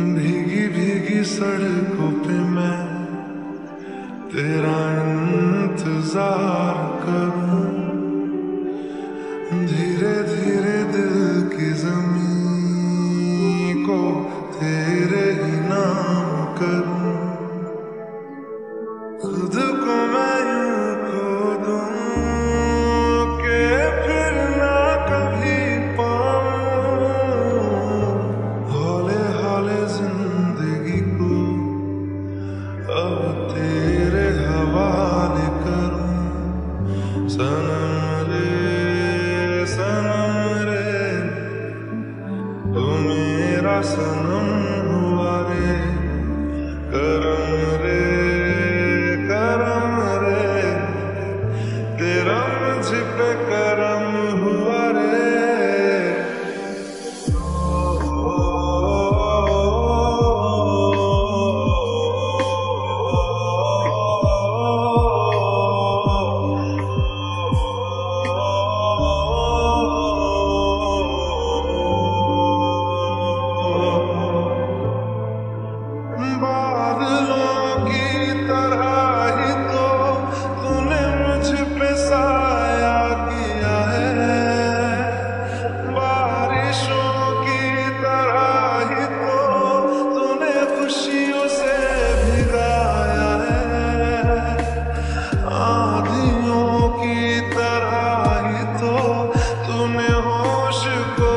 भीगी भीगी सड़कों पे मैं तेरा इंतजार करूं, धीरे धीरे दिल की जमीन को तेरे ही नाम करूं, खुद को मैं यूं खो दूं कि फिर ना कभी पाऊं, हौले हौले जिंदगी को अब तेरे हवाले करूं। सनम रे तू मेरा सनम हुआ रे, करम रे तेरा मुझ पे करम हुआ रे। बादलों की तरह ही तो तूने मुझ पे साया किया है, बारिशों की तरह ही तो तूने खुशियों से भिगाया है, आंधियों की तरह ही तो तूने होश को